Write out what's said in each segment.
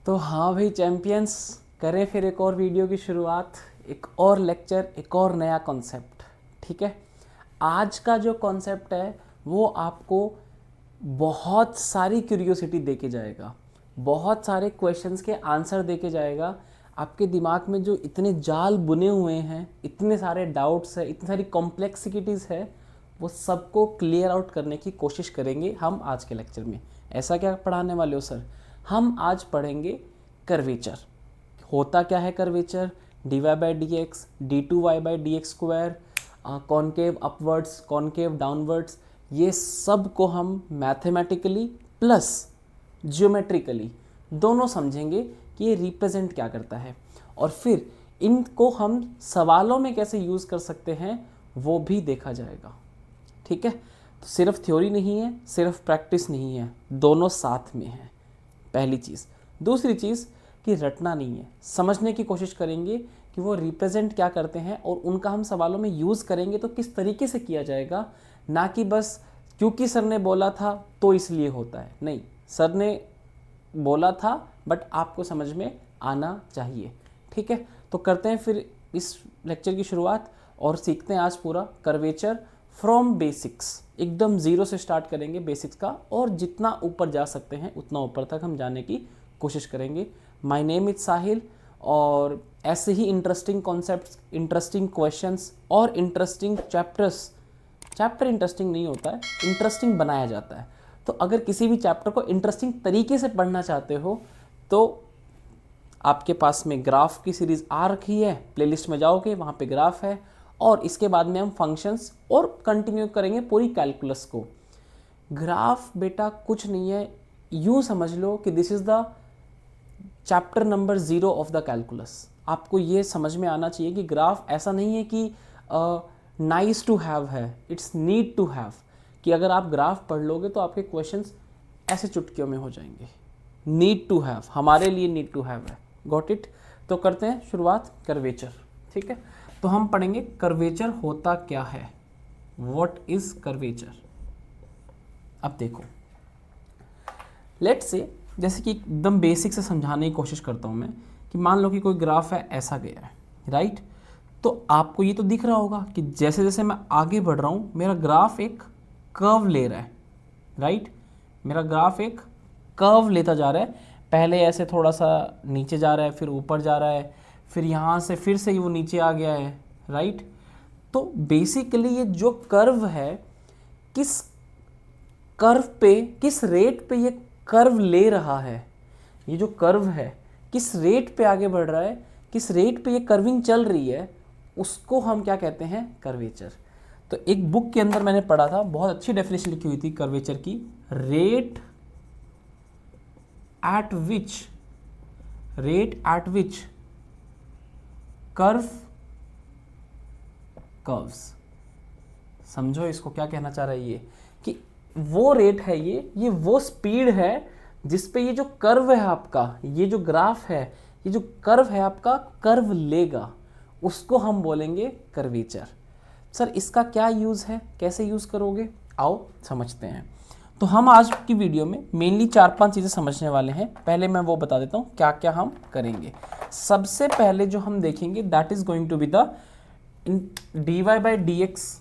तो हाँ भाई चैम्पियंस, करें फिर एक और वीडियो की शुरुआत, एक और लेक्चर, एक और नया कॉन्सेप्ट। ठीक है, आज का जो कॉन्सेप्ट है वो आपको बहुत सारी क्यूरियोसिटी दे के जाएगा, बहुत सारे क्वेश्चंस के आंसर दे के जाएगा। आपके दिमाग में जो इतने जाल बुने हुए हैं, इतने सारे डाउट्स हैं, इतनी सारी कॉम्प्लेक्सिटीज़ है, वो सबको क्लियर आउट करने की कोशिश करेंगे हम आज के लेक्चर में। ऐसा क्या पढ़ाने वाले हो सर? हम आज पढ़ेंगे कर्वेचर। होता क्या है curvature? D y by D x, d two y by D x square, concave upwards, concave downwards, ये सब को हम मैथमेटिकली प्लस जियोमेट्रिकली दोनों समझेंगे कि ये रिप्रेजेंट क्या करता है, और फिर इनको हम सवालों में कैसे यूज़ कर सकते हैं वो भी देखा जाएगा। ठीक है, तो सिर्फ थ्योरी नहीं है, सिर्फ प्रैक्टिस नहीं है, दोनों साथ में है, पहली चीज़। दूसरी चीज़ कि रटना नहीं है, समझने की कोशिश करेंगे कि वो रिप्रेजेंट क्या करते हैं और उनका हम सवालों में यूज़ करेंगे तो किस तरीके से किया जाएगा, ना कि बस क्योंकि सर ने बोला था तो इसलिए होता है। नहीं, सर ने बोला था बट आपको समझ में आना चाहिए। ठीक है, तो करते हैं फिर इस लेक्चर की शुरुआत और सीखते हैं आज पूरा कर्वेचर फ्रॉम बेसिक्स। एकदम ज़ीरो से स्टार्ट करेंगे बेसिक्स का, और जितना ऊपर जा सकते हैं उतना ऊपर तक हम जाने की कोशिश करेंगे। माय नेम इज़ साहिल, और ऐसे ही इंटरेस्टिंग कॉन्सेप्ट्स, इंटरेस्टिंग क्वेश्चंस और इंटरेस्टिंग चैप्टर्स, चैप्टर इंटरेस्टिंग नहीं होता है, इंटरेस्टिंग बनाया जाता है। तो अगर किसी भी चैप्टर को इंटरेस्टिंग तरीके से पढ़ना चाहते हो तो आपके पास में ग्राफ की सीरीज़ आ रखी है, प्लेलिस्ट में जाओगे वहाँ पे ग्राफ है, और इसके बाद में हम फंक्शंस और कंटिन्यू करेंगे पूरी कैलकुलस को। ग्राफ बेटा कुछ नहीं है, यूँ समझ लो कि this is the chapter number 0 of the calculus. आपको ये समझ में आना चाहिए कि ग्राफ ऐसा नहीं है कि नाइस टू हैव है, इट्स नीड टू हैव, कि अगर आप ग्राफ पढ़ लोगे तो आपके क्वेश्चंस ऐसे चुटकियों में हो जाएंगे। नीड टू हैव, हमारे लिए नीड टू हैव है। Got it? तो करते हैं शुरुआत कर्वेचर। ठीक है, तो हम पढ़ेंगे कर्वेचर होता क्या है, व्हाट इज कर्वेचर। अब देखो, लेट्स से, जैसे कि एकदम बेसिक से समझाने की कोशिश करता हूँ मैं, कि मान लो कि कोई ग्राफ है, ऐसा गया है, राइट? तो आपको ये तो दिख रहा होगा कि जैसे जैसे मैं आगे बढ़ रहा हूँ मेरा ग्राफ एक कर्व ले रहा है, राइट? मेरा ग्राफ एक कर्व लेता जा रहा है, पहले ऐसे थोड़ा सा नीचे जा रहा है, फिर ऊपर जा रहा है, फिर यहाँ से फिर से वो नीचे आ गया है, राइट? तो बेसिकली ये जो कर्व है, किस कर्व पे, किस रेट पे ये कर्व ले रहा है, ये जो कर्व है किस रेट पे आगे बढ़ रहा है, किस रेट पे ये कर्विंग चल रही है, उसको हम क्या कहते हैं? कर्वेचर। तो एक बुक के अंदर मैंने पढ़ा था, बहुत अच्छी डेफिनेशन लिखी हुई थी कर्वेचर की, rate at which curve curves. समझो इसको क्या कहना चाह रहा है ये, कि वो रेट है, ये वो स्पीड है जिस पे ये जो कर्व है आपका, ये जो ग्राफ है, ये जो कर्व है आपका, कर्व लेगा, उसको हम बोलेंगे कर्वेचर। सर इसका क्या यूज़ है, कैसे यूज़ करोगे, आओ समझते हैं। तो हम आज की वीडियो में मेनली 4-5 चीज़ें समझने वाले हैं। पहले मैं वो बता देता हूँ क्या क्या हम करेंगे। सबसे पहले जो हम देखेंगे that is going to be the d y by D x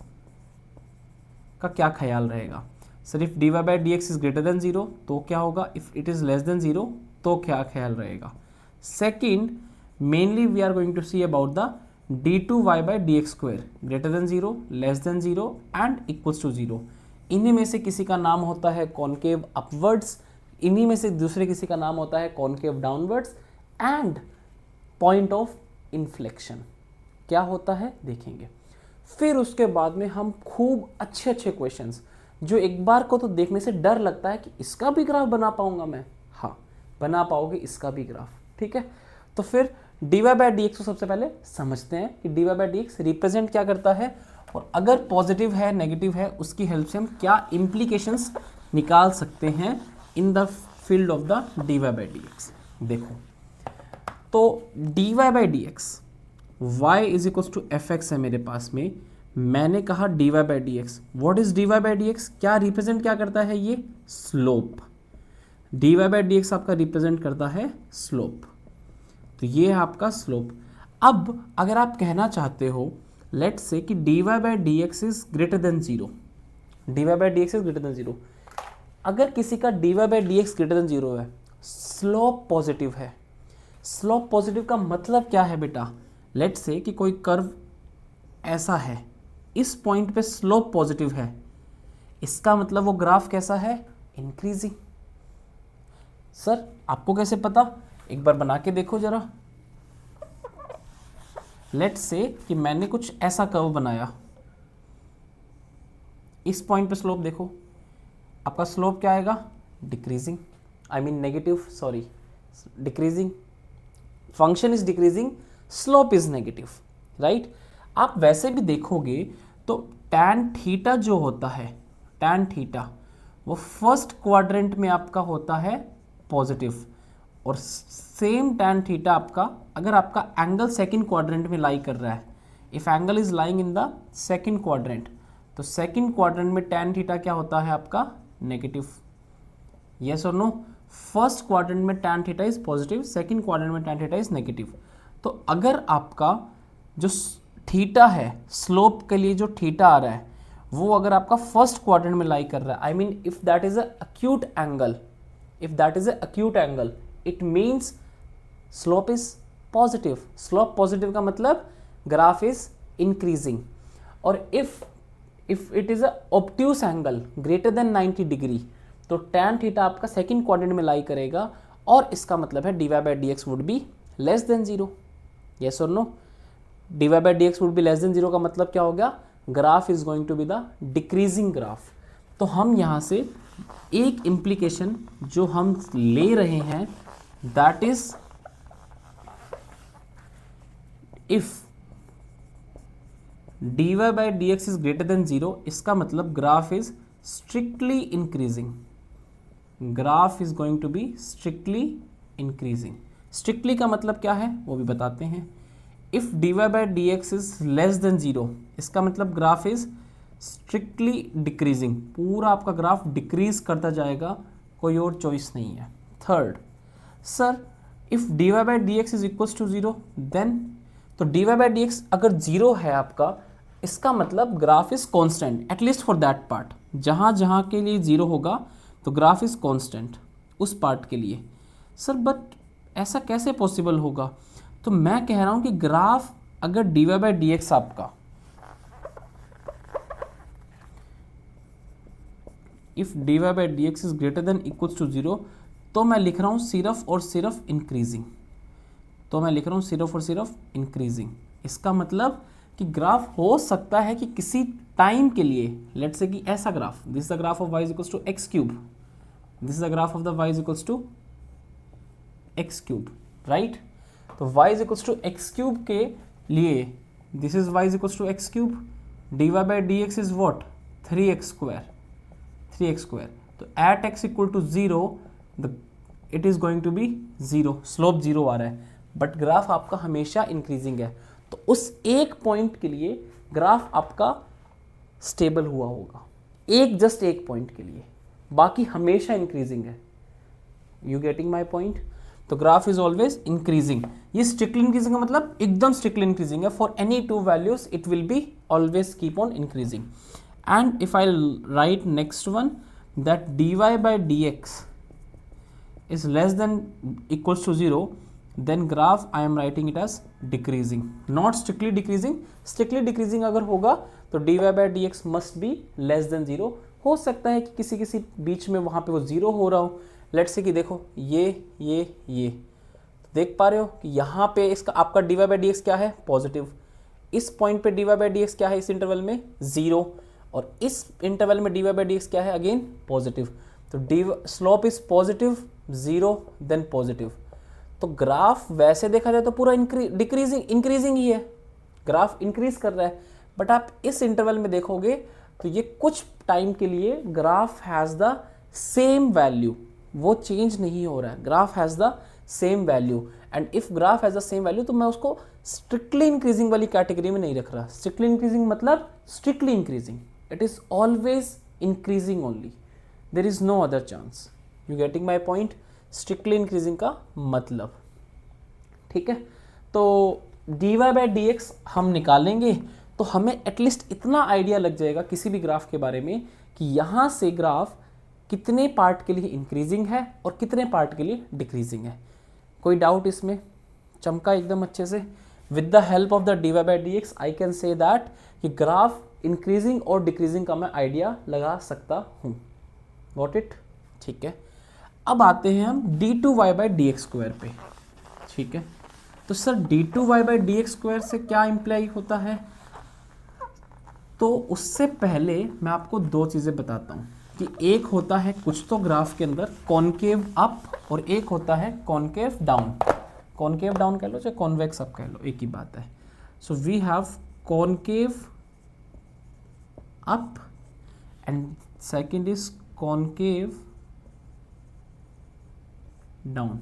का क्या ख्याल रहेगा। Sir if d y by D x is greater than 0 तो क्या होगा, if it is less than 0 तो क्या ख्याल रहेगा। Second, mainly we are going to see about the d two y by D x square, greater than 0, less than 0 and equals to 0। इन्हीं में से किसी का नाम होता है कॉनकेव अपवर्ड्स, इन्हीं में से दूसरे किसी का नाम होता है concave downwards, and point of inflection क्या होता है देखेंगे। फिर उसके बाद में हम खूब अच्छे अच्छे क्वेश्चंस, जो एक बार को तो देखने से डर लगता है कि इसका भी ग्राफ बना पाऊंगा मैं, हाँ बना पाओगे इसका भी ग्राफ। ठीक है, तो फिर d y by D x को सबसे पहले समझते हैं कि d y by D x represent क्या करता है, और अगर पॉजिटिव है नेगेटिव है उसकी हेल्प से हम क्या इम्प्लीकेशंस निकाल सकते हैं in the field of the d y by D x. देखो, तो d y by D x, y is equals to f x है मेरे पास में, मैंने कहा d y by D x, what is d y by D x, क्या represent क्या करता है ये, slope. dy by D x आपका रिप्रेजेंट करता है स्लोप, तो ये है आपका स्लोप। अब अगर आप कहना चाहते हो लेट्स से कि dy by D x is greater than zero, dy by D x is greater than zero, अगर किसी का dy by D x greater than zero है, स्लोप पॉजिटिव है। स्लोप पॉजिटिव का मतलब क्या है बेटा, लेट्स से कि कोई कर्व ऐसा है, इस पॉइंट पे स्लोप पॉजिटिव है, इसका मतलब वो ग्राफ कैसा है, इंक्रीजिंग। सर आपको कैसे पता, एक बार बना के देखो जरा। लेट्स से कि मैंने कुछ ऐसा कर्व बनाया, इस पॉइंट पे स्लोप देखो, आपका स्लोप क्या आएगा, decreasing, I mean negative, sorry decreasing, function is decreasing, slope is negative, right. आप वैसे भी देखोगे तो tan थीटा जो होता है, tan थीटा वो फर्स्ट क्वाड्रेंट में आपका होता है पॉजिटिव, और सेम tan थीटा आपका अगर आपका एंगल सेकंड क्वाड्रेंट में लाई कर रहा है, if angle is lying in the second quadrant, तो सेकंड क्वाड्रेंट में tan थीटा क्या होता है आपका, नेगेटिव। यस और नो, फर्स्ट क्वाड्रेंट में tan theta is positive, second quadrant में tan थीटा इज नेगेटिव। तो अगर आपका जो थीटा है, स्लोप के लिए जो थीटा आ रहा है, वो अगर आपका फर्स्ट क्वाड्रेंट में लाई कर रहा है, I mean if that is a acute angle, if that is a acute angle, it means slope is positive. Slope positive का मतलब ग्राफ इज इंक्रीजिंग। और if it is a obtuse angle greater than 90 degree, तो tan theta आपका second quadrant में lie करेगा, और इसका मतलब है dy by D X would be less than zero. Yes और no, dy by D X would be less than zero का मतलब क्या हो गया, graph is going to be the decreasing graph. तो हम यहाँ से एक इम्प्लीकेशन जो हम ले रहे हैं, that is if dy by D x is greater than zero, इसका मतलब graph is strictly increasing, graph is going to be strictly increasing. Strictly का मतलब क्या है वो भी बताते हैं। If dy by D x is less than zero, इसका मतलब ग्राफ इज स्ट्रिक्टली डिक्रीजिंग, पूरा आपका ग्राफ डिक्रीज करता जाएगा, कोई और चॉइस नहीं है। Third, sir if dy by D x is equals to zero then, तो dy बाई डी एक्स अगर जीरो है आपका, इसका मतलब graph is constant, at least for that part, जहाँ जहाँ के लिए जीरो होगा तो ग्राफ इज कॉन्स्टेंट उस पार्ट के लिए। सर बट ऐसा कैसे पॉसिबल होगा, तो मैं कह रहा हूँ कि ग्राफ अगर dy बाई डी एक्स आपका, if dy by D x is greater than equals to zero, तो मैं लिख रहा हूँ सिर्फ और सिर्फ इंक्रीजिंग, तो मैं लिख रहा हूँ सिर्फ और सिर्फ इंक्रीजिंग। इसका मतलब कि ग्राफ हो सकता है कि किसी टाइम के लिए, लेट्स से कि ऐसा graph, this is the graph of y is equals to X cube, this is the graph of the y is equals to X cube, right. तो y is equals to X cube के लिए, this is y is equals to X cube, dy by D x is what, 3x square, 3x square. तो at x equal to zero it is going to be zero, slope zero आ रहा है, but graph आपका हमेशा increasing है। तो उस एक point के लिए ग्राफ आपका स्टेबल हुआ होगा, जस्ट एक पॉइंट के लिए, बाकी हमेशा इंक्रीजिंग है। You getting my point. तो ग्राफ इज ऑलवेज इंक्रीजिंग। ये स्ट्रिक्टली इंक्रीजिंग का मतलब एकदम स्ट्रिक्टली इंक्रीजिंग है, for any two values it will be always keep on increasing. And if I right next one, that dy by D x is less than equals to 0, then graph I am writing it as decreasing, not strictly decreasing. strictly decreasing अगर होगा तो dy by dx must be less than 0। हो सकता है कि किसी बीच में वहाँ पे वो 0 हो रहा हो। लेट्स से कि देखो ये देख पा रहे हो कि यहाँ पे इसका आपका dy by dx क्या है, पॉजिटिव। इस पॉइंट पे dy by dx क्या है, इस इंटरवल में 0, और इस इंटरवल में dy by dx क्या है, अगेन पॉजिटिव। तो slope is positive, 0 then positive. तो ग्राफ वैसे देखा जाए तो पूरा इंक्रीजिंग ही है, ग्राफ इंक्रीज कर रहा है, बट आप इस इंटरवल में देखोगे तो ये कुछ टाइम के लिए graph has the same value, वो चेंज नहीं हो रहा है, graph has the same value. And if graph has the same value तो मैं उसको स्ट्रिक्टली इंक्रीजिंग वाली कैटेगरी में नहीं रख रहा। स्ट्रिक्टली इंक्रीजिंग मतलब strictly increasing, it is always increasing only, there is no other chance. You getting my point, strictly increasing का मतलब, ठीक है। तो dy बाई डी एक्स हम निकालेंगे तो हमें एटलीस्ट इतना आइडिया लग जाएगा किसी भी ग्राफ के बारे में कि यहाँ से ग्राफ कितने पार्ट के लिए इंक्रीजिंग है और कितने पार्ट के लिए डिक्रीजिंग है। कोई डाउट इसमें? चमका एकदम अच्छे से। With the help of the dy by D x I can say that कि ग्राफ इंक्रीजिंग और डिक्रीजिंग का मैं आइडिया लगा सकता हूँ। Got it? ठीक है। अब आते हैं हम d2y by D x square पे, ठीक है। तो sir d2y by D x square से क्या इम्प्लाई होता है? तो उससे पहले मैं आपको दो चीज़ें बताता हूँ कि एक होता है कुछ तो ग्राफ के अंदर कॉनकेव अप और एक होता है कॉनकेव डाउन। कॉनकेव डाउन कह लो चाहे कॉन्वेक्स अप कह लो, एक ही बात है। So we have concave up and second is concave down.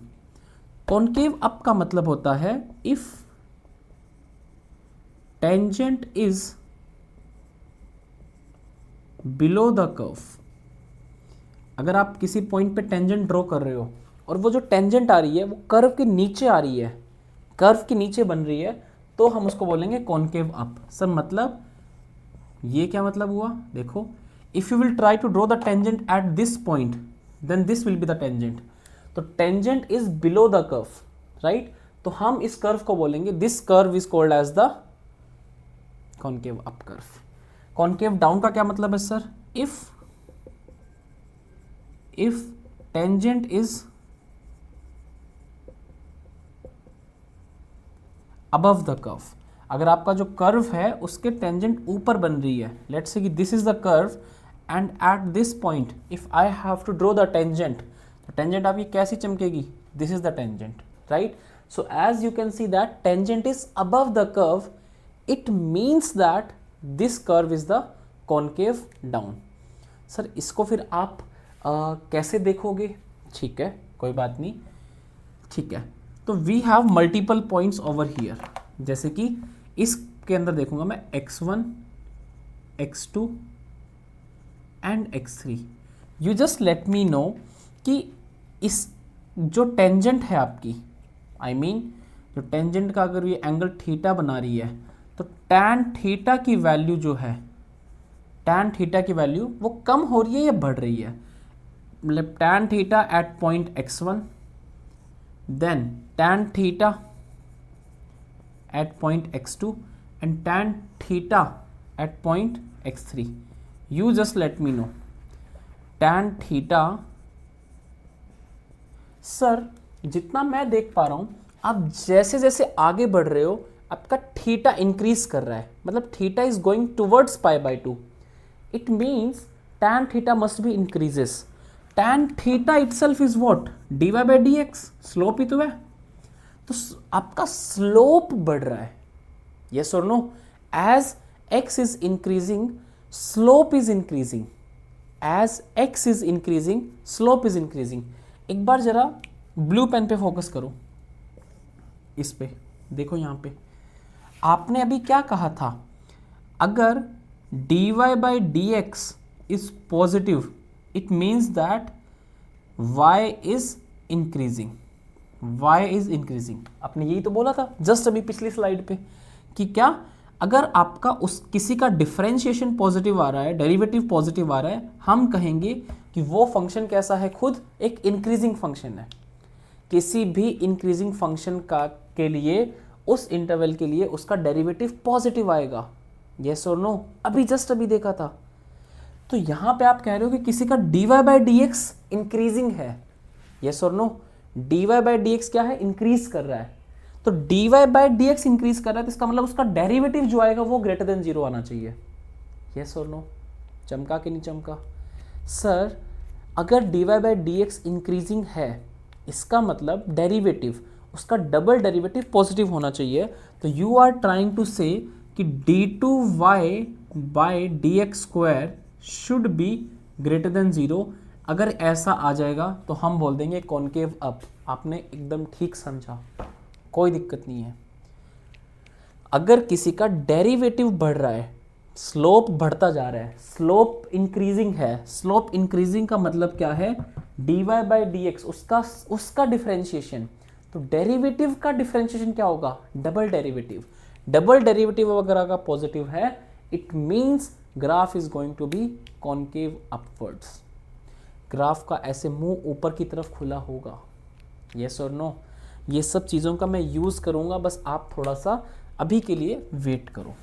Concave up का मतलब होता है if tangent is below the curve. अगर आप किसी पॉइंट पे टेंजेंट ड्रॉ कर रहे हो और वो जो टेंजेंट आ रही है वो कर्व के नीचे आ रही है, कर्व के नीचे बन रही है, तो हम उसको बोलेंगे कॉनकेव अप। सर मतलब ये क्या मतलब हुआ? देखो, if you will try to draw the tangent at this point then this will be the tangent. तो tangent is below the curve, right? तो हम इस कर्व को बोलेंगे this curve is called as the concave up curve. Concave down का क्या मतलब है sir? If tangent is above the curve, अगर आपका जो कर्व है उसके टेंजेंट ऊपर बन रही है, लेट्स से कि this is the curve and at this point if I have to draw the tangent, तो टेंजेंट आपकी कैसी चमकेगी? This is the tangent, right? So as you can see that tangent is above the curve, it means that this curve is the concave down. Sir इसको फिर आप कैसे देखोगे? ठीक है, कोई बात नहीं, ठीक है। तो we have multiple points over here, जैसे कि इसके अंदर देखूंगा मैं x1, x2 and x3। You just let me know कि इस जो टेंजेंट है आपकी, I mean, जो टेंजेंट का अगर ये एंगल थीटा बना रही है तो tan थीटा की वैल्यू जो है, tan थीटा की वैल्यू वो कम हो रही है या बढ़ रही है? मतलब tan theta at point x1, then tan theta at point x2 and tan theta at point x3. You just let me know. tan theta, sir जितना मैं देख पा रहा हूँ आप जैसे जैसे आगे बढ़ रहे हो आपका थीटा इंक्रीज कर रहा है, मतलब theta is going towards pi by 2। It means tan theta must be increases. tan theta itself is what? dy by dx, slope ही तो है। तो आपका स्लोप बढ़ रहा है, yes or no? As x is increasing, slope is increasing. As x is increasing, slope is increasing. एक बार जरा ब्लू पेन पे फोकस करो, इस पे देखो, यहाँ पे आपने अभी क्या कहा था? अगर dy by dx is positive, it means that y is increasing. y is increasing. आपने यही तो बोला था जस्ट अभी पिछली स्लाइड पे कि क्या, अगर आपका उस किसी का डिफरेंशिएशन पॉजिटिव आ रहा है, डेरिवेटिव पॉजिटिव आ रहा है, हम कहेंगे कि वो फंक्शन कैसा है? खुद एक इंक्रीजिंग फंक्शन है। किसी भी इंक्रीजिंग फंक्शन का के लिए उस इंटरवल के लिए उसका डेरिवेटिव पॉजिटिव आएगा, यस और नो? अभी जस्ट अभी देखा था। तो यहाँ पे आप कह रहे हो कि किसी का dy by D x increasing है, यस और no? dy by D x क्या है? इंक्रीज कर रहा है। तो dy by D x increase कर रहा है तो इसका मतलब उसका डेरिवेटिव जो आएगा वो ग्रेटर देन 0 आना चाहिए, यस और नो? चमका कि नहीं चमका? सर अगर dy by D x increasing है इसका मतलब डेरिवेटिव, उसका डबल डेरिवेटिव पॉजिटिव होना चाहिए। तो यू आर ट्राइंग टू से कि d2y by D x square should be greater than 0। अगर ऐसा आ जाएगा तो हम बोल देंगे कॉनकेव अप। आपने एकदम ठीक समझा, कोई दिक्कत नहीं है। अगर किसी का डेरिवेटिव बढ़ रहा है, स्लोप बढ़ता जा रहा है, स्लोप इंक्रीजिंग है, स्लोप इंक्रीजिंग का मतलब क्या है? dy बाई डी एक्स उसका डिफरेंशिएशन, तो डेरिवेटिव का डिफरेंशिएशन क्या होगा, डबल डेरिवेटिव। डबल डेरिवेटिव अगर आपका पॉजिटिव है, it means graph is going to be concave upwards. Graph का ऐसे मुंह ऊपर की तरफ खुला होगा, यस और नो। ये सब चीज़ों का मैं यूज़ करूँगा, बस आप थोड़ा सा अभी के लिए वेट करो।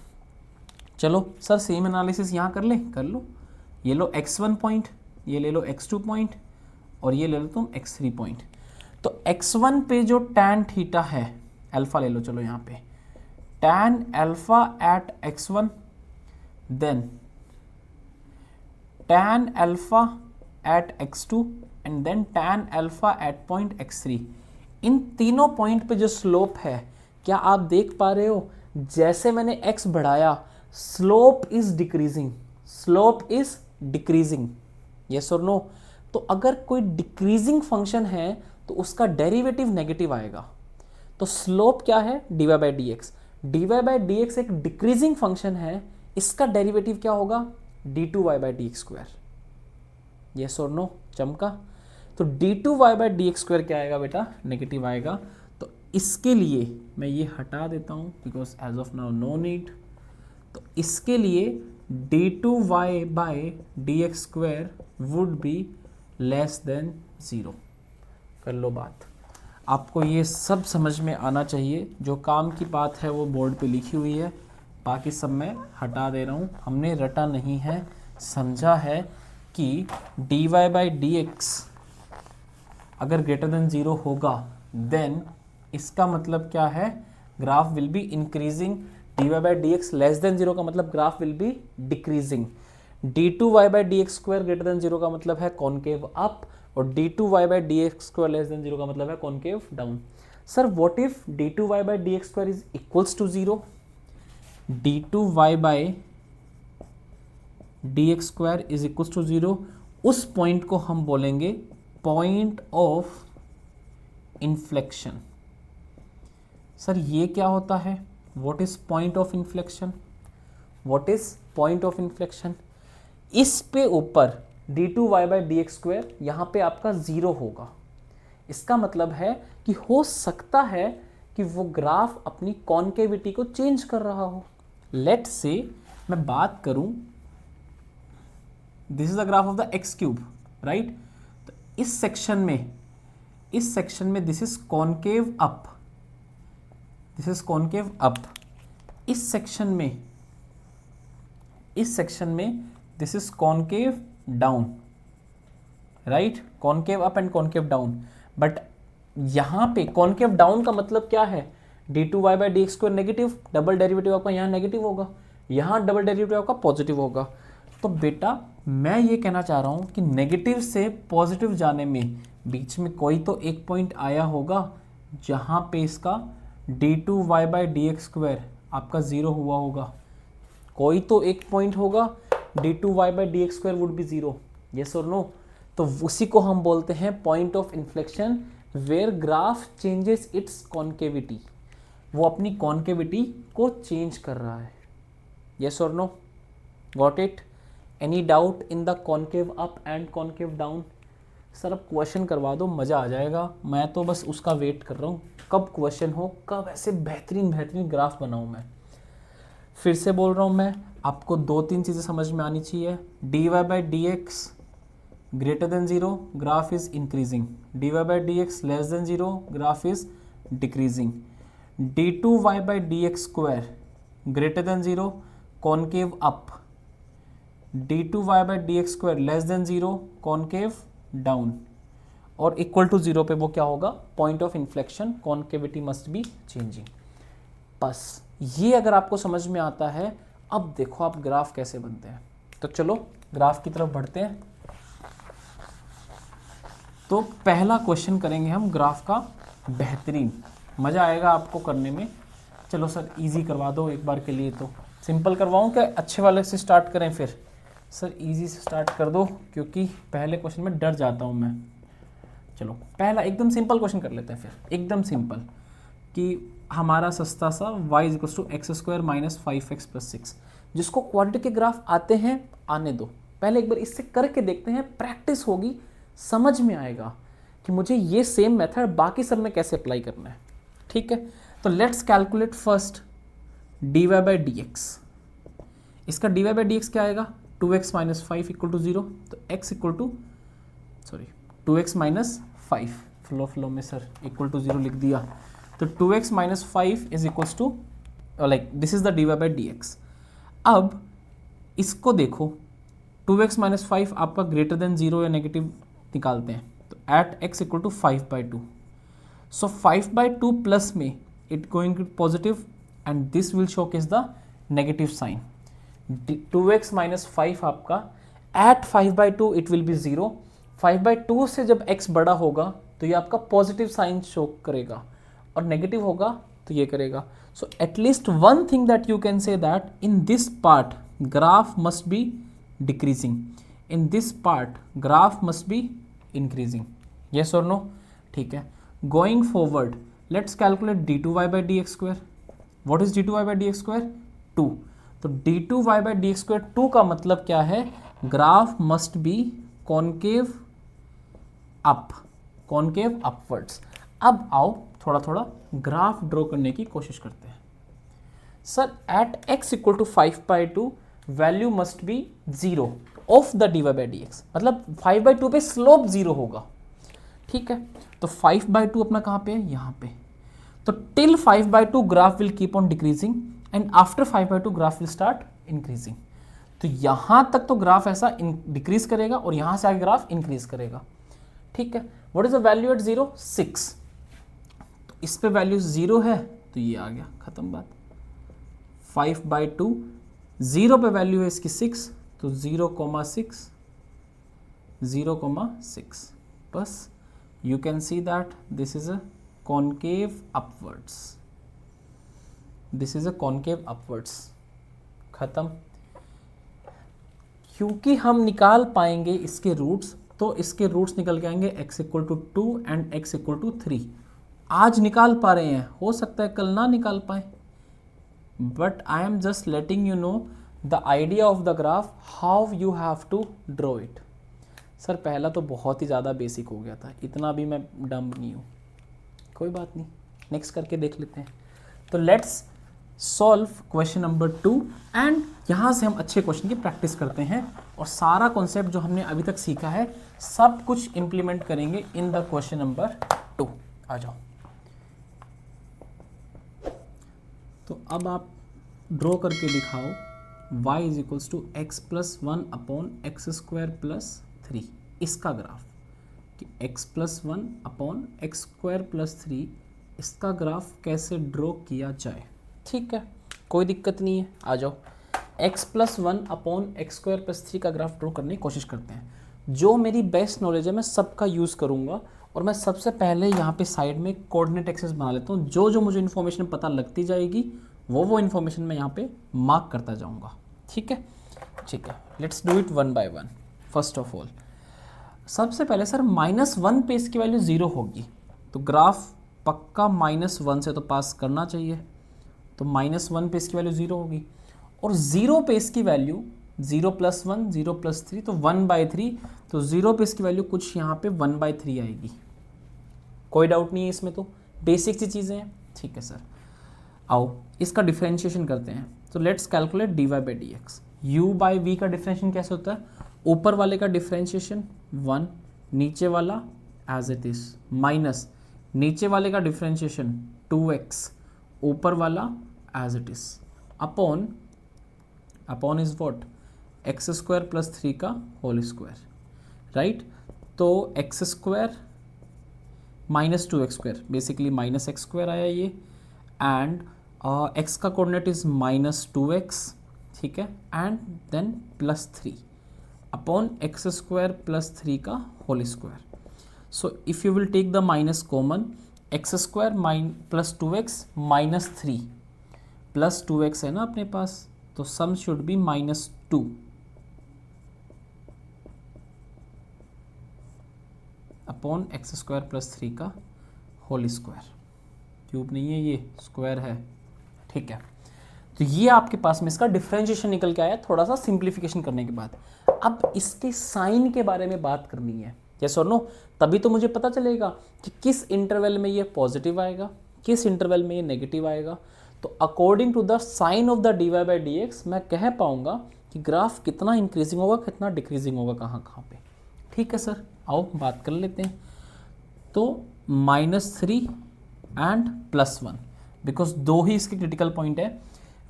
चलो सर सेम एनालिसिस यहाँ कर लो। ये लो x1 पॉइंट, ये ले लो x2 पॉइंट, और ये ले लो तुम x3 पॉइंट। तो x1 पे जो tan थीटा है, अल्फा ले लो, चलो यहाँ पे tan alpha at x1, then tan alpha at x2 and then tan alpha at point x3। इन तीनों पॉइंट पे जो स्लोप है, क्या आप देख पा रहे हो, जैसे मैंने x बढ़ाया स्लोप इज डिक्रीजिंग, यस और नो। तो अगर कोई डिक्रीजिंग फंक्शन है तो उसका डेरिवेटिव नेगेटिव आएगा। तो स्लोप क्या है, dy by D x. dy by D x एक डिक्रीजिंग फंक्शन है, इसका डेरिवेटिव क्या होगा, d2y by D x square, yes और नो। चमका। तो d2y by D x square क्या आएगा बेटा, नेगेटिव आएगा। तो इसके लिए मैं ये हटा देता हूँ because as of now no need. तो इसके लिए d2y by D x square would be less than 0। कर लो बात। आपको ये सब समझ में आना चाहिए, जो काम की बात है वो बोर्ड पे लिखी हुई है, बाकी सब मैं हटा दे रहा हूँ। हमने रटा नहीं है, समझा है कि dy बाई डी एक्स अगर ग्रेटर देन 0 होगा, देन इसका मतलब क्या है, graph will be increasing. dy by D x less than 0 का मतलब graph will be decreasing. d2y by D x square greater than 0 का मतलब है कॉन्केव अप, और d2y by D x square less than 0 का मतलब है concave down. Sir what if d2y by D x square is equals to 0? d2y by D x square is equals to 0, उस point को हम बोलेंगे point of inflection. Sir ये क्या होता है, what is point of inflection? What is point of inflection? इस पे ऊपर d2y by D x square यहाँ पे आपका 0 होगा। इसका मतलब है कि हो सकता है कि वो ग्राफ अपनी कॉन्केविटी को चेंज कर रहा हो। लेट से मैं बात करूं, this is the graph of the x cube, right. तो इस सेक्शन में this is concave up, this is concave up. इस सेक्शन में this is concave down, right, concave up and concave down. But यहाँ पे कॉन्केव डाउन का मतलब क्या है, d2y by D x square negative, double derivative आपका यहाँ नेगेटिव होगा, यहाँ डबल डेरिवेटिव आपका पॉजिटिव होगा। तो बेटा मैं ये कहना चाह रहा हूँ कि नेगेटिव से पॉजिटिव जाने में बीच में कोई तो एक पॉइंट आया होगा जहाँ पे इसका d2y by D x square आपका 0 हुआ होगा। कोई तो एक पॉइंट होगा, d2y by D x square would be 0, yes और नो। तो उसी को हम बोलते हैं point of inflection, where graph changes its concavity. वो अपनी कॉन्केविटी को चेंज कर रहा है, यस और no, got it. Any doubt in the concave up and concave down? Sir अब क्वेश्चन करवा दो, मज़ा आ जाएगा। मैं तो बस उसका वेट कर रहा हूँ, कब क्वेश्चन हो, कब ऐसे बेहतरीन ग्राफ बनाऊँ मैं। फिर से बोल रहा हूँ मैं, आपको 2-3 चीज़ें समझ में आनी चाहिए। dy by D x greater than 0 graph is increasing, dy by D x less than 0 graph is decreasing, d2y by D x square greater than 0 concave up, d2y by D x square less than 0 concave down, और equal to 0 पे वो क्या होगा, point of inflection, concavity must be changing. बस ये अगर आपको समझ में आता है, अब देखो आप ग्राफ कैसे बनते हैं। तो चलो ग्राफ की तरफ बढ़ते हैं। तो पहला क्वेश्चन करेंगे हम ग्राफ का, बेहतरीन, मज़ा आएगा आपको करने में। चलो सर इजी करवा दो एक बार के लिए, तो सिंपल करवाऊँ क्या अच्छे वाले से स्टार्ट करें? फिर सर इजी से स्टार्ट कर दो, क्योंकि पहले क्वेश्चन में डर जाता हूँ मैं। चलो पहला एकदम सिंपल क्वेश्चन कर लेते हैं, फिर एकदम सिंपल, कि हमारा सस्ता सा y equals to x square minus 5x plus 6, जिसको क्वाड्रेटिक के ग्राफ आते हैं आने दो, पहले एक बार इससे करके देखते हैं, प्रैक्टिस होगी, समझ में आएगा कि मुझे ये सेम मेथड बाकी सब में कैसे अप्लाई करना है। ठीक है, तो let's calculate first dy by D x. इसका dy बाई डी एक्स क्या आएगा, 2x माइनस 5 इक्वल टू 0, तो x equal to 2x minus 5, flow में सर इक्वल टू 0 लिख दिया, तो 2x minus 5 is equals to like this is the dy by D x. अब इसको देखो, 2x माइनस 5 आपका ग्रेटर देन 0 या नेगेटिव निकालते हैं, तो at x equal to 5/2, so 5/2 plus में it going to positive and this will show is the negative sign. 2x minus 5 आपका एट 5/2 इट विल बी 0, 5/2 से जब x बड़ा होगा तो ये आपका पॉजिटिव साइन शो करेगा, और नेगेटिव होगा तो ये करेगा। So at least one thing that you can say that in this part graph must be decreasing, in this part graph must be increasing, yes और नो। ठीक है, going forward let's calculate d2y by D x square. What is d2y by D x square, 2, तो d2y by D x square 2 का मतलब क्या है, graph must B concave up, concave upwards. अब आओ थोड़ा थोड़ा ग्राफ ड्रॉ करने की कोशिश करते हैं। Sir at x equal to 5/2 value must be 0 of the dy by D x, मतलब 5/2 पे स्लोप 0 होगा। ठीक है, तो 5/2 अपना कहाँ पे है, यहाँ पे, तो till 5/2 graph will keep on decreasing and after 5/2 graph will start increasing. तो यहां तक तो ग्राफ ऐसा डिक्रीज करेगा और यहां से आगे ग्राफ इंक्रीज करेगा। ठीक है, what is the value at 0, 6, तो इस पे वैल्यू 0 है तो ये आ गया, खत्म बात। 5/2, 0 पे वैल्यू है इसकी 6, तो 0,6, 0,6, बस you can see that this is a concave upwards, this is a concave upwards, खत्म। क्योंकि हम निकाल पाएंगे इसके रूट्स, तो इसके रूट्स निकल के आएंगे x equal to 2 and x equal to 3। आज निकाल पा रहे हैं, हो सकता है कल ना निकाल पाए, but I am just letting you know the idea of the graph, how you have to draw it. Sir पहला तो बहुत ही ज़्यादा बेसिक हो गया था, इतना भी मैं डम नहीं हूँ, कोई बात नहीं, नेक्स्ट करके देख लेते हैं। तो let's solve question number 2 and यहाँ से हम अच्छे क्वेश्चन की प्रैक्टिस करते हैं और सारा कॉन्सेप्ट जो हमने अभी तक सीखा है सब कुछ इंप्लीमेंट करेंगे इन द क्वेश्चन नंबर 2। आ जाओ, तो अब आप ड्रॉ करके दिखाओ y is equals to x plus 1 upon x square plus 3, इसका ग्राफ कि x plus 1 upon x square plus 3, इसका ग्राफ कैसे ड्रॉ किया जाए। ठीक है, कोई दिक्कत नहीं है, आ जाओ। x plus 1 upon x square plus 3 का ग्राफ ड्रॉ करने की कोशिश करते हैं। जो मेरी बेस्ट नॉलेज है मैं सबका यूज़ करूँगा और मैं सबसे पहले यहाँ पे साइड में कोऑर्डिनेट एक्सेस बना लेता हूँ। जो जो मुझे इन्फॉर्मेशन पता लगती जाएगी वो इन्फॉर्मेशन मैं यहाँ पे मार्क करता जाऊँगा। ठीक है, ठीक है, let's do it one by one. First of all सबसे पहले सर -1 पे इसकी वैल्यू 0 होगी, तो ग्राफ पक्का -1 से तो पास करना चाहिए, तो -1 पे इसकी वैल्यू 0 होगी, और 0 पे इसकी वैल्यू 0 + 1 0 + 3 तो 1/3, तो 0 पे इसकी वैल्यू कुछ यहाँ पे 1/3 आएगी। कोई डाउट नहीं है इसमें, तो बेसिक सी चीज़ें हैं। ठीक है सर, आओ इसका डिफरेंशिएशन करते हैं। तो let's calculate dy by D x. u by v का डिफरेंशिएशन कैसे होता है, ऊपर वाले का डिफरेंशिएशन 1, नीचे वाला एज इट इज, माइनस नीचे वाले का डिफरेंशिएशन 2x, ऊपर वाला as it is, upon, upon is what, x square plus 3 का होल स्क्वायर, राइट। तो x square minus 2x square, basically -x² आया ये, एंड x का कोऑर्डिनेट इज -2x, ठीक है, and then +3 upon x square plus 3 का whole square. So if you will take the minus common, x square plus 2x -3 plus 2x है ना अपने पास, तो sum should be -2 upon x square plus 3 का whole square. Cube नहीं है ये, स्क्वायर है, ठीक है। तो ये आपके पास में इसका डिफरेंशिएशन निकल के आया थोड़ा सा सिंप्लीफिकेशन करने के बाद। अब इसके साइन के बारे में बात करनी है। यस और नो, तभी तो मुझे पता चलेगा कि किस इंटरवल में ये पॉजिटिव आएगा, किस इंटरवल में ये नेगेटिव आएगा। तो according to the sign of the dy by D x मैं कह पाऊंगा कि ग्राफ कितना इंक्रीजिंग होगा, कितना डिक्रीजिंग होगा, कहाँ कहाँ पे। ठीक है सर, आओ बात कर लेते हैं। तो -3 एंड +1, बिकॉज दो ही इसके क्रिटिकल पॉइंट है।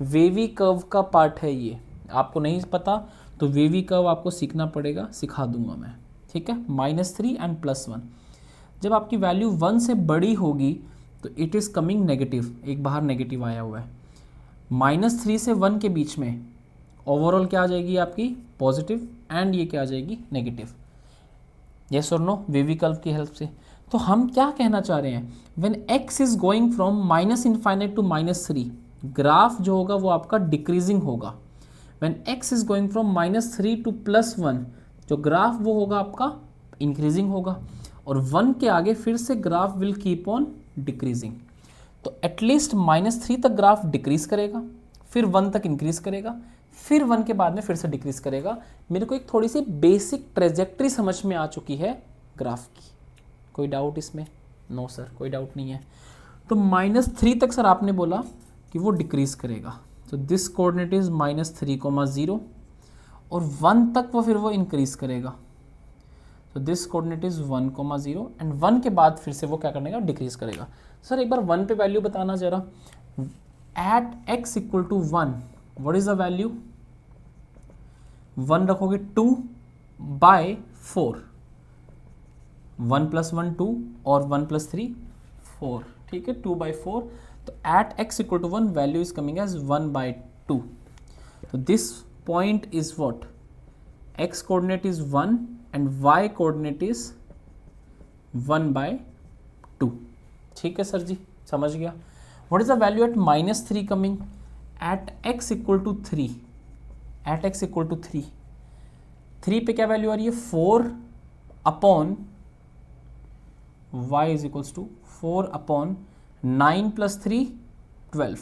वेवी कर्व का पार्ट है ये, आपको नहीं पता तो वेवी कर्व आपको सीखना पड़ेगा, सिखा दूंगा मैं। ठीक है, -3 एंड +1। जब आपकी वैल्यू 1 से बड़ी होगी तो इट इज़ कमिंग नेगेटिव, एक बाहर नेगेटिव आया हुआ है। -3 से 1 के बीच में ओवरऑल क्या आ जाएगी आपकी पॉजिटिव, एंड ये क्या आ जाएगी नेगेटिव। यस और नो, वेवी कर्व की हेल्प से। तो हम क्या कहना चाह रहे हैं, when x is going from -∞ to -3, graph जो होगा वो आपका डिक्रीजिंग होगा। When x is going from -3 to +1, जो ग्राफ वो होगा आपका इंक्रीजिंग होगा। और 1 के आगे फिर से graph will keep on decreasing. तो एटलीस्ट -3 तक ग्राफ डिक्रीज करेगा, फिर 1 तक इंक्रीज करेगा, फिर 1 के बाद में फिर से डिक्रीज करेगा। मेरे को एक थोड़ी सी बेसिक ट्रेजेक्ट्री समझ में आ चुकी है ग्राफ की। कोई डाउट इसमें? नो सर, कोई डाउट नहीं है। तो -3 तक सर आपने बोला कि वो डिक्रीज करेगा, तो दिस कोऑर्डिनेट इज -3, और 1 तक वो फिर वो इंक्रीज करेगा, तो दिस कोऑर्डिनेट इज 1, एंड 1 के बाद फिर से वो क्या करने का, डिक्रीज करेगा। सर एक बार 1 पे वैल्यू बताना जरा। At x equal to 1 what is the value? 1 रखोगे 2/4, 1 + 1 2 और 1 + 3 4। ठीक है, 2/4। तो at x equal to 1 value is coming as 1/2। तो this point is what? x coordinate is 1 and y coordinate is 1/2। ठीक है सर जी, समझ गया। What is the value at -3 coming? At x equal to 3, at x equal to 3, 3 पे क्या value आ रही है? 4/, y is equals to 4/9 + 3 12।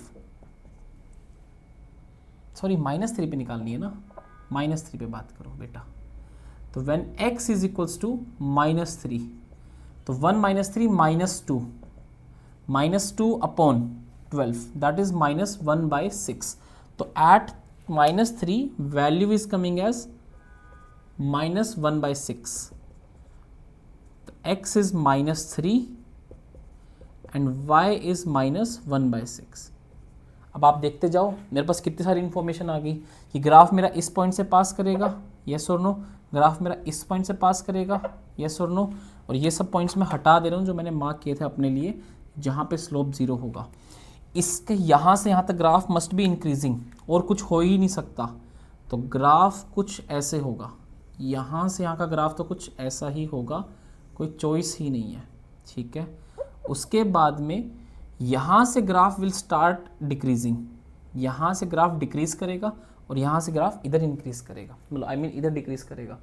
Sorry, -3 पे निकालनी है ना, -3 पे बात करो बेटा। तो when x is equals to -3, तो 1 - 3 -2, -2/12 दैट इज -1/6। तो at -3 value is coming as -1/6। तो x is -3 and y is -1/6। अब आप देखते जाओ, मेरे पास कितनी सारी इंफॉर्मेशन आ गई कि ग्राफ मेरा इस पॉइंट से पास करेगा, यस और नो, ग्राफ मेरा इस पॉइंट से पास करेगा, यस और नो, और ये सब पॉइंट्स मैं हटा दे रहा हूँ जो मैंने मार्क किए थे अपने लिए, जहाँ पे स्लोप 0 होगा। इसके यहाँ से यहाँ तक ग्राफ मस्ट बी इंक्रीजिंग, और कुछ हो ही नहीं सकता। तो ग्राफ कुछ ऐसे होगा, यहाँ से यहाँ का ग्राफ तो कुछ ऐसा ही होगा, कोई चॉइस ही नहीं है। ठीक है, उसके बाद में यहाँ से ग्राफ विल स्टार्ट डिक्रीजिंग, यहाँ से ग्राफ डिक्रीज करेगा और यहाँ से ग्राफ इधर इंक्रीज करेगा, मतलब इधर डिक्रीज करेगा।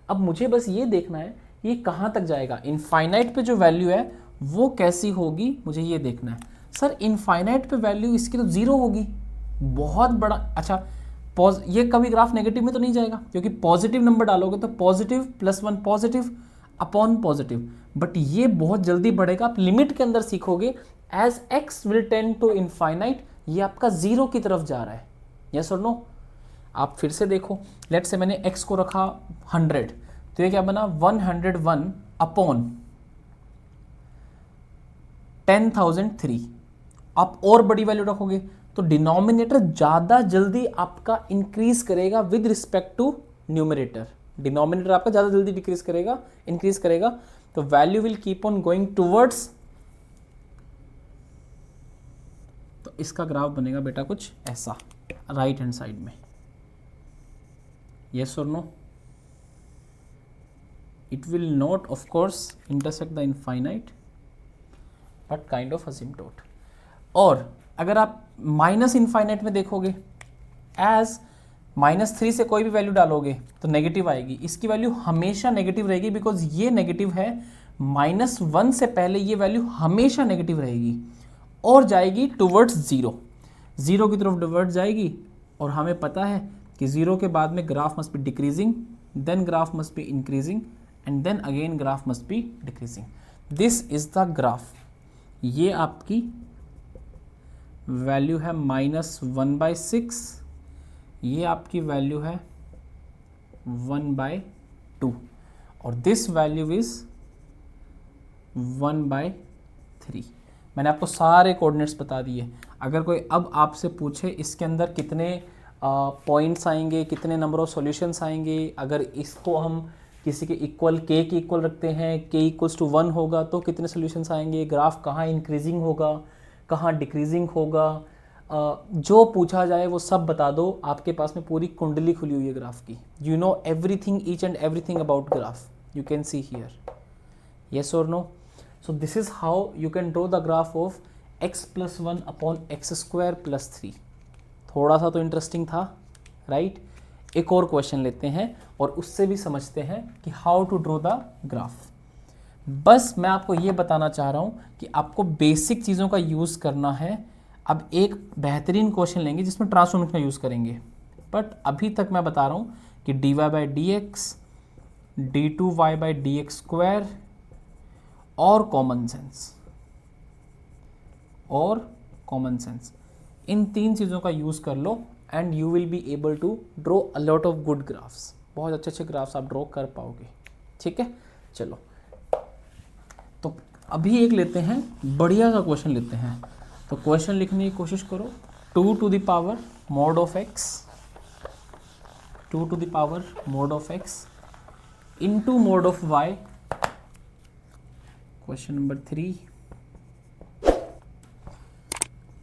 अब मुझे बस ये देखना है ये कहाँ तक जाएगा, इनफाइनाइट पे जो वैल्यू है वो कैसी होगी, मुझे ये देखना है। सर इनफाइनाइट पे वैल्यू इसकी तो 0 होगी, बहुत बड़ा। अच्छा, ये कभी ग्राफ नेगेटिव में तो नहीं जाएगा, क्योंकि पॉजिटिव नंबर डालोगे तो positive +1 positive upon positive, but ये बहुत जल्दी बढ़ेगा। आप लिमिट के अंदर सीखोगे, as x will tend to infinite, ये आपका 0 की तरफ जा रहा है, यस और नो। आप फिर से देखो, लेट से मैंने x को रखा 100, तो ये क्या बना 101 अपॉन 10,003। आप और बड़ी वैल्यू रखोगे तो डिनोमिनेटर ज़्यादा जल्दी आपका इंक्रीज करेगा with respect to numerator, denominator आपका ज़्यादा जल्दी डिक्रीज करेगा, इंक्रीज करेगा। तो value will keep on going towards, तो इसका ग्राफ बनेगा बेटा कुछ ऐसा राइट हैंड साइड में, yes or no? It will not of course intersect the infinite but kind of asymptote। और अगर आप माइनस इनफाइनाइट में देखोगे, एज -3 से कोई भी वैल्यू डालोगे तो नेगेटिव आएगी, इसकी वैल्यू हमेशा नेगेटिव रहेगी, बिकॉज ये नेगेटिव है। -1 से पहले ये वैल्यू हमेशा नेगेटिव रहेगी और जाएगी टुवर्ड्स 0 की तरफ डिवर्ट जाएगी। और हमें पता है कि 0 के बाद में graph must be decreasing, then graph must be increasing, and then again graph must be decreasing. This is the graph. ये आपकी वैल्यू है -1/6, ये आपकी वैल्यू है 1/2 और दिस वैल्यू इज 1/3. मैंने आपको सारे कोऑर्डिनेट्स बता दिए. अगर कोई अब आपसे पूछे इसके अंदर कितने पॉइंट्स आएंगे, कितने नंबर ऑफ सॉल्यूशंस आएंगे, अगर इसको हम किसी के इक्वल के इक्वल रखते हैं, के इक्वल्स टू 1 होगा तो कितने सॉल्यूशंस आएंगे, ग्राफ कहाँ इंक्रीजिंग होगा, कहाँ डिक्रीजिंग होगा, जो पूछा जाए वो सब बता दो. आपके पास में पूरी कुंडली खुली हुई है ग्राफ की. You know everything, each and everything about graph. You can see here. Yes और no? So this is how you can draw the graph of x plus 1 upon x square plus 3. थोड़ा सा तो interesting था, right? एक और question लेते हैं और उससे भी समझते हैं कि how to draw the graph. बस मैं आपको ये बताना चाह रहा हूँ कि आपको बेसिक चीज़ों का यूज़ करना है. अब एक बेहतरीन क्वेश्चन लेंगे जिसमें ट्रांसफॉर्मेशन का यूज़ करेंगे, बट अभी तक मैं बता रहा हूँ कि dy/dx, d2y/dx² और कॉमन सेंस, इन 3 चीज़ों का यूज़ कर लो and you will be able to draw a lot of good graphs. बहुत अच्छे अच्छे ग्राफ्स आप ड्रॉ कर पाओगे. ठीक है, चलो तो अभी एक लेते हैं, बढ़िया सा क्वेश्चन लेते हैं. तो क्वेश्चन लिखने की कोशिश करो. 2 to the power mod of x, 2 to the power mod of x into mod of y. Question number 3,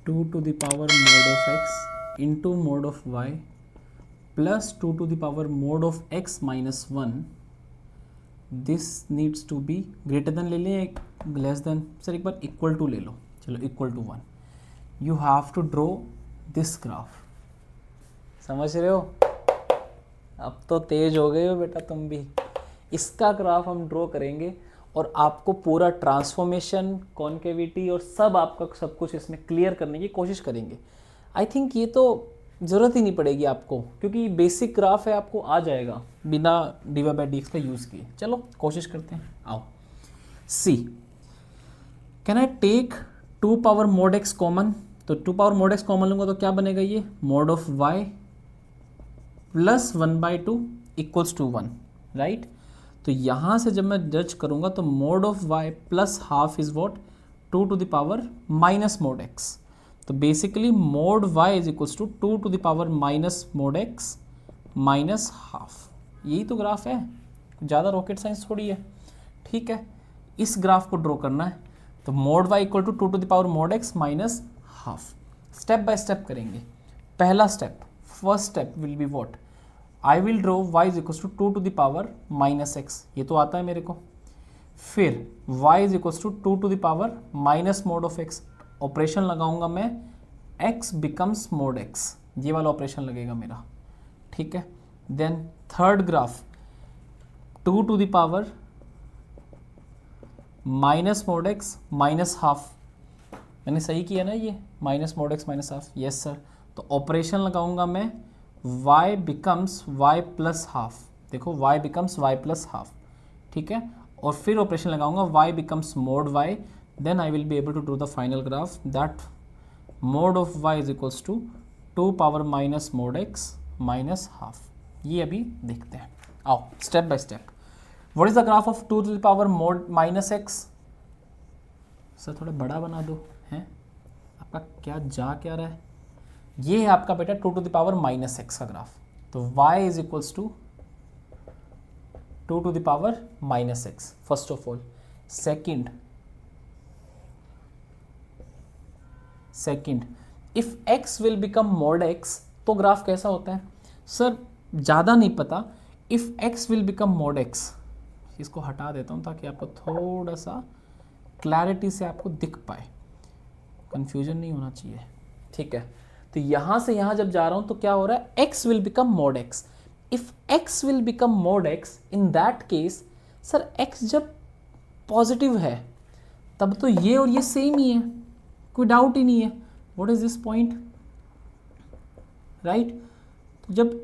2 to the power mod of x into mod of y plus 2 to the power mod of x minus 1. This needs to be greater than ले लें, less than. Sir एक बार equal to ले लो. चलो equal to 1. You have to draw this graph. समझ रहे हो? अब तो तेज हो गए हो बेटा तुम भी. इसका ग्राफ हम ड्रॉ करेंगे और आपको पूरा ट्रांसफॉर्मेशन, कॉन्केविटी और सब आपका सब कुछ इसमें क्लियर करने की कोशिश करेंगे. आई थिंक ये तो ज़रूरत ही नहीं पड़ेगी आपको, क्योंकि बेसिक ग्राफ है, आपको आ जाएगा बिना dy/dx का यूज़ किए. चलो कोशिश करते हैं. आओ. See, can I take 2 power mod x common? तो 2 power mod x कॉमन लूँगा तो क्या बनेगा? ये mod of y plus 1/2 equals to 1, right? तो यहाँ से जब मैं जज करूँगा तो mod of y plus half is what? 2 to the power minus mod x. तो basically mod y is equals to 2 to the power minus mod x minus half. यही तो ग्राफ है, ज़्यादा रॉकेट साइंस थोड़ी है. ठीक है, इस ग्राफ को ड्रॉ करना है. तो mod y equal to 2 to the power mod x minus half. Step by step करेंगे. पहला step, first step will be what? I will draw y is equals to 2 to the power minus x. ये तो आता है मेरे को. फिर y is equals to 2 to the power minus mod of x. Operation लगाऊंगा मैं, x बिकम्स मोड x. ये वाला ऑपरेशन लगेगा मेरा. ठीक है. Then third graph, 2 to the power minus mod x minus half. मैंने सही किया ना? ये minus mod x minus half. Yes sir. तो ऑपरेशन लगाऊंगा मैं, y becomes y plus half. देखो y becomes y plus half. ठीक है. और फिर ऑपरेशन लगाऊंगा, y becomes mod y. Then I will be able to do the final graph that mod of y is equals to 2 power minus mod x minus half. ये अभी देखते हैं. आओ step by step. What is the graph of 2 to the power mode minus x? Sir थोड़ा बड़ा बना दो. हैं आपका क्या रहा है? ये है आपका बेटा 2 to the power minus x का ग्राफ. तो y is equals to 2 to the power minus x first of all. Second, if x will become mod x तो ग्राफ कैसा होता है? सर ज़्यादा नहीं पता. If x will become mod x, इसको हटा देता हूँ ताकि आपको थोड़ा सा क्लैरिटी से आपको दिख पाए, कंफ्यूजन नहीं होना चाहिए. ठीक है. तो यहाँ से यहाँ जब जा रहा हूँ तो क्या हो रहा है? x will become mod x. If x will become mod x, in that case sir x जब पॉजिटिव है तब तो ये और ये सेम ही है, कोई डाउट ही नहीं है. What is this point? Right. तो जब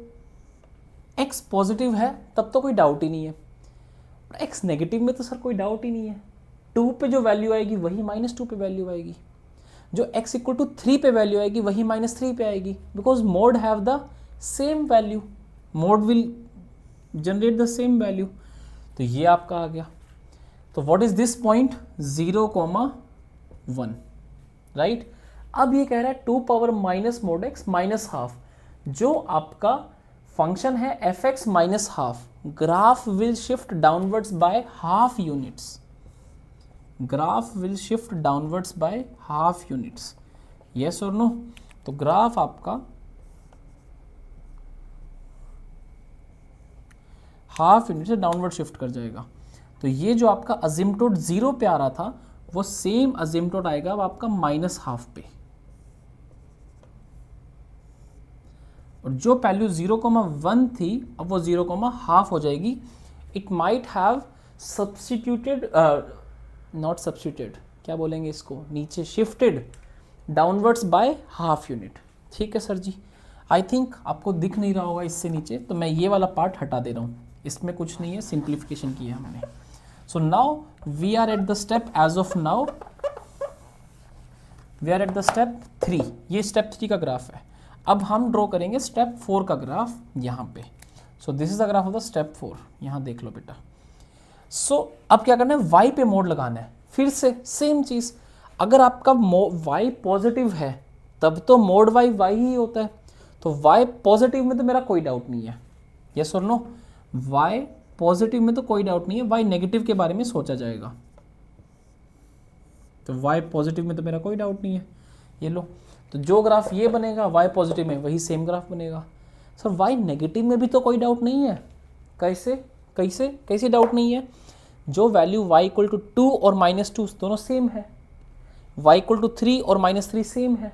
x पॉजिटिव है तब तो कोई डाउट ही नहीं है. x नेगेटिव में तो सर कोई डाउट ही नहीं है, 2 पे जो वैल्यू आएगी वही -2 पे वैल्यू आएगी, जो x इक्वल टू 3 पे वैल्यू आएगी वही -3 पे आएगी, because mode have the same value, mode will generate the same value. तो ये आपका आ गया। तो what is this point 0,1, right. अब ये कह रहा है 2 power minus mode x minus half, जो आपका फंक्शन है fx minus half, graph will shift downwards by half units, graph will shift downwards by half units, yes और नो। तो ग्राफ आपका हाफ यूनिट से डाउनवर्ड शिफ्ट कर जाएगा। तो ये जो आपका अजिम्पटोट 0 पे आ रहा था वो सेम अजिम्पटोट आएगा अब आपका -1/2 पे, और जो वैल्यू 0,1 थी अब वो 0,1/2 हो जाएगी। It might have substituted, not substituted, क्या बोलेंगे इसको, नीचे shifted downwards by half unit. ठीक है सर जी, आई थिंक आपको दिख नहीं रहा होगा इससे नीचे, तो मैं ये वाला पार्ट हटा दे रहा हूँ, इसमें कुछ नहीं है, सिंप्लीफिकेशन की है हमने। So now we are at the step, as of now we are at the step 3, ये स्टेप 3 का ग्राफ है। अब हम ड्रॉ करेंगे स्टेप 4 का ग्राफ यहाँ पे। So this is the graph of the step 4, यहाँ देख लो बेटा। सो अब क्या करना है, y पे मोड लगाना है, फिर से सेम चीज, अगर आपका y पॉजिटिव है तब तो मोड y ही होता है, तो y पॉजिटिव में तो मेरा कोई डाउट नहीं है, यस और नो। y पॉजिटिव में तो कोई डाउट नहीं है, y नेगेटिव के बारे में सोचा जाएगा, तो y पॉजिटिव में तो मेरा कोई डाउट नहीं है। ये लो, तो जो ग्राफ ये बनेगा y पॉजिटिव में वही सेम ग्राफ बनेगा। सर y नेगेटिव में भी तो कोई डाउट नहीं है, कैसे कैसे कैसे डाउट नहीं है, जो वैल्यू y इक्वल टू 2 और -2 दोनों सेम है, y इक्वल टू 3 और -3 सेम है,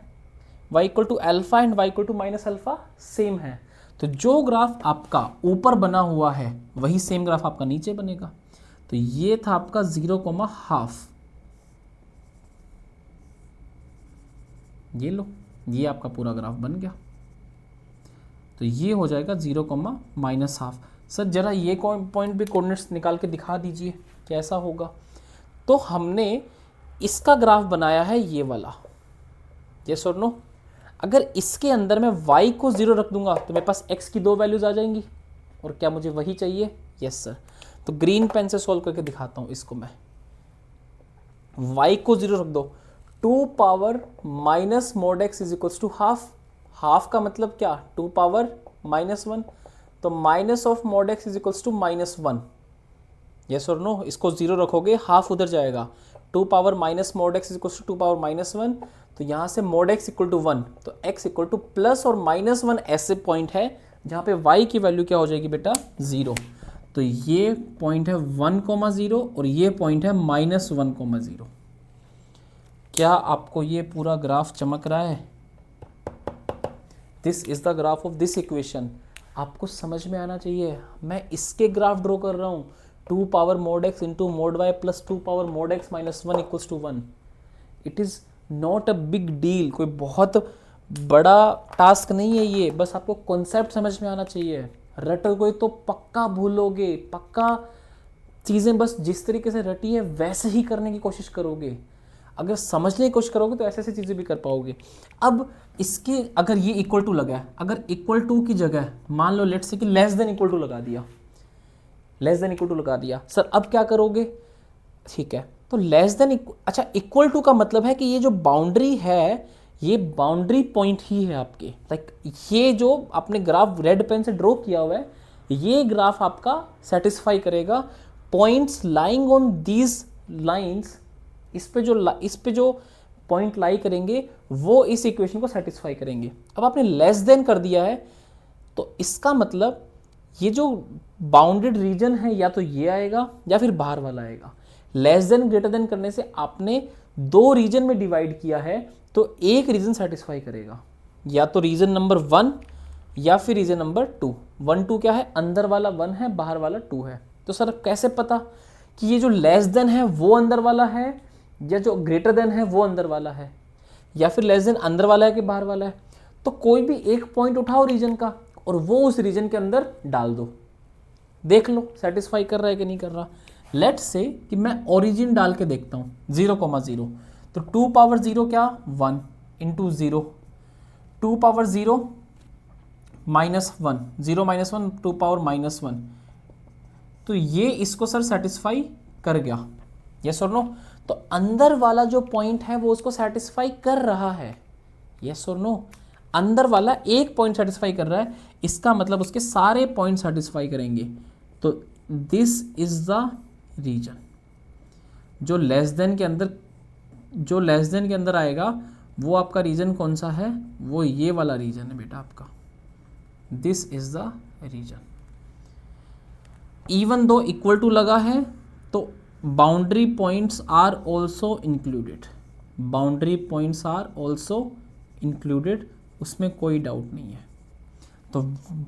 y equal to alpha and y equal to -alpha same है। तो जो ग्राफ आपका ऊपर बना हुआ है वही सेम ग्राफ आपका नीचे बनेगा। तो ये था आपका 0,1/2, ये लो, ये आपका पूरा ग्राफ बन गया। तो ये हो जाएगा 0,-1/2। सर जरा ये पॉइंट भी कोऑर्डिनेट्स निकाल के दिखा दीजिए कैसा होगा। तो हमने इसका ग्राफ बनाया है ये वाला, यस और नो। अगर इसके अंदर मैं y को 0 रख दूंगा तो मेरे पास x की 2 वैल्यूज आ जाएंगी, और क्या मुझे वही चाहिए, यस सर। तो ग्रीन पेन से सॉल्व करके दिखाता हूँ इसको मैं। y को 0 रख दो, 2 power minus mod x is equals to half, half का मतलब क्या, 2 पावर -1, तो minus of mod x is equals to -1, yes और नो। इसको 0 रखोगे हाफ उधर जाएगा, 2 power minus mod x is equals to 2 power -1, तो यहाँ से मोड x इक्वल टू 1, तो x इक्वल टू प्लस और -1 ऐसे पॉइंट है जहाँ पे y की वैल्यू क्या हो जाएगी बेटा, 0। तो ये पॉइंट है 1,0 और ये पॉइंट है -1,0। क्या आपको ये पूरा ग्राफ चमक रहा है? This is the graph of this equation. आपको समझ में आना चाहिए, मैं इसके ग्राफ ड्रॉ कर रहा हूँ, 2 power mod x into mod y plus 2 power mod x minus 1 equals to 1। It is not a big deal, कोई बहुत बड़ा टास्क नहीं है ये, बस आपको कॉन्सेप्ट समझ में आना चाहिए। रटोगे तो पक्का भूलोगे, पक्का चीज़ें बस जिस तरीके से रटी है वैसे ही करने की कोशिश करोगे। अगर समझने की कोशिश करोगे तो ऐसे ऐसी चीज़ें भी कर पाओगे। अब इसके अगर ये इक्वल टू लगा है, अगर इक्वल टू की जगह मान लो लेट्स से कि लेस देन इक्वल टू लगा दिया, लेस देन इक्वल टू लगा दिया, सर अब क्या करोगे? ठीक है, तो लेस देन अच्छा इक्वल टू का मतलब है कि ये जो बाउंड्री है ये बाउंड्री पॉइंट ही है आपके, लाइक ये जो आपने ग्राफ रेड पेन से ड्रॉ किया हुआ है ये ग्राफ आपका सेटिस्फाई करेगा points lying on these lines. इस पे जो पॉइंट लाई करेंगे वो इस इक्वेशन को सेटिस्फाई करेंगे। अब आपने लेस देन कर दिया है तो इसका मतलब ये जो बाउंडेड रीजन है या तो ये आएगा या फिर बाहर वाला आएगा। लेस देन ग्रेटर देन करने से आपने 2 रीजन में डिवाइड किया है तो एक रीजन सेटिस्फाई करेगा, या तो रीजन नंबर 1 या फिर रीजन नंबर 2। 1 2 क्या है, अंदर वाला 1 है बाहर वाला 2 है। तो सर कैसे पता कि ये जो लेस देन है वो अंदर वाला है या जो ग्रेटर देन है वो अंदर वाला है, या फिर लेस देन अंदर वाला है कि बाहर वाला है? तो कोई भी एक पॉइंट उठाओ रीजन का और वो उस रीजन के अंदर डाल दो, देख लो सेटिस्फाई कर रहा है कि नहीं कर रहा। लेट्स से कि मैं ओरिजिन डाल के देखता हूँ 0,0, तो 2 पावर 0 क्या 1 into 0, 2 power 0 minus 1, 0 minus 1 2 power minus 1, तो ये इसको सर सेटिस्फाई कर गया, यस और नो। तो अंदर वाला जो पॉइंट है वो उसको सेटिस्फाई कर रहा है, यस और नो। अंदर वाला एक पॉइंट सेटिस्फाई कर रहा है, इसका मतलब उसके सारे पॉइंट सेटिस्फाई करेंगे। तो दिस इज द रीजन जो लेस देन के अंदर आएगा, वो आपका रीजन कौन सा है, वो ये वाला रीजन है बेटा आपका। This is the region. Even though equal to लगा है तो boundary points are also included, boundary points are also included, उसमें कोई डाउट नहीं है। तो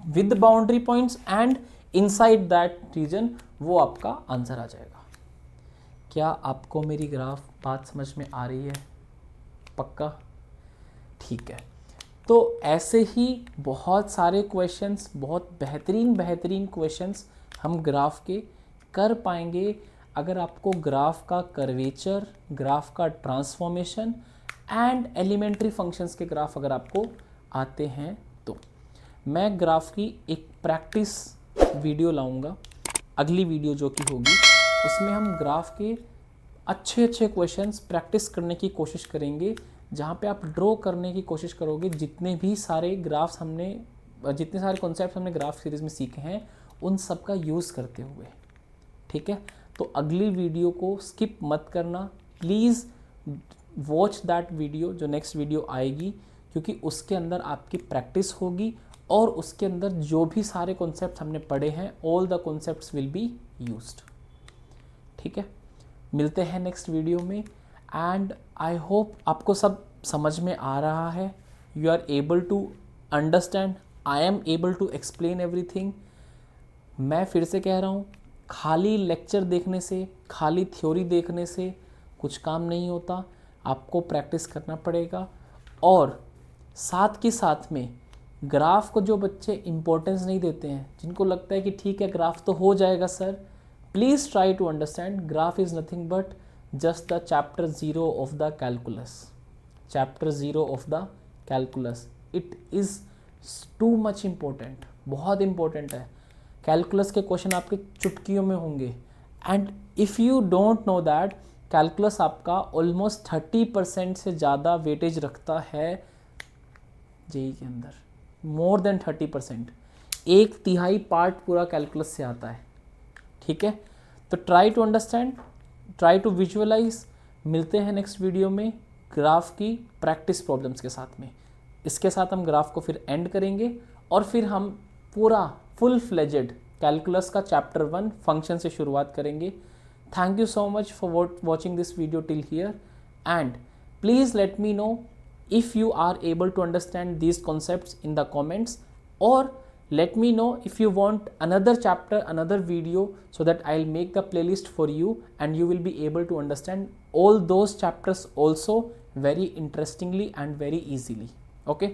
with boundary points and inside that region वो आपका आंसर आ जाएगा। क्या आपको मेरी ग्राफ बात समझ में आ रही है? पक्का? ठीक है। तो ऐसे ही बहुत सारे क्वेश्चंस, बहुत बेहतरीन क्वेश्चंस हम ग्राफ के कर पाएंगे अगर आपको ग्राफ का कर्वेचर, ग्राफ का ट्रांसफॉर्मेशन एंड एलिमेंट्री फंक्शंस के ग्राफ अगर आपको आते हैं तो। मैं ग्राफ की एक प्रैक्टिस वीडियो लाऊंगा, अगली वीडियो जो कि होगी, उसमें हम ग्राफ के अच्छे क्वेश्चंस प्रैक्टिस करने की कोशिश करेंगे, जहाँ पे आप ड्रॉ करने की कोशिश करोगे जितने भी सारे ग्राफ्स हमने, जितने सारे कॉन्सेप्ट हमने ग्राफ सीरीज़ में सीखे हैं उन सब का यूज़ करते हुए, ठीक है। तो अगली वीडियो को स्किप मत करना, प्लीज़ वॉच दैट वीडियो, जो नेक्स्ट वीडियो आएगी, क्योंकि उसके अंदर आपकी प्रैक्टिस होगी और उसके अंदर जो भी सारे कॉन्सेप्ट हमने पढ़े हैं, all the concepts will be used, ठीक है। मिलते हैं नेक्स्ट वीडियो में एंड आई होप आपको सब समझ में आ रहा है, you are able to understand, I am able to explain everything. मैं फिर से कह रहा हूँ, खाली लेक्चर देखने से, खाली थ्योरी देखने से कुछ काम नहीं होता, आपको प्रैक्टिस करना पड़ेगा। और साथ के साथ में ग्राफ को जो बच्चे इम्पोर्टेंस नहीं देते हैं, जिनको लगता है कि ठीक है ग्राफ तो हो जाएगा sir, please try to understand graph is nothing but just the chapter 0 of the calculus, chapter 0 of the calculus. It is too much important, बहुत इम्पोर्टेंट है। कैलकुलस के क्वेश्चन आपके चुटकियों में होंगे and if you don't know that, calculus आपका almost 30% से ज़्यादा वेटेज रखता है जेई के अंदर, मोर देन 30%, 1/3 पार्ट पूरा कैलकुलस से आता है, ठीक है। तो try to understand, try to visualize. मिलते हैं नेक्स्ट वीडियो में ग्राफ की प्रैक्टिस प्रॉब्लम्स के साथ में। इसके साथ हम ग्राफ को फिर एंड करेंगे और फिर हम पूरा फुल फ्लेजेड कैलकुलस का चैप्टर 1 फंक्शन से शुरुआत करेंगे। Thank you so much for watching this video till here and please let me no if you are able to understand these concepts in the comments, or let me know if you want another chapter, another video, so that I'll make the playlist for you and you will be able to understand all those chapters also very interestingly and very easily. Okay,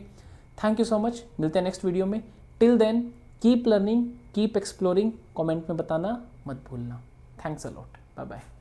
thank you so much, मिलते हैं next video में। till then keep learning, keep exploring, comment में बताना मत भूलना। thanks a lot, bye bye।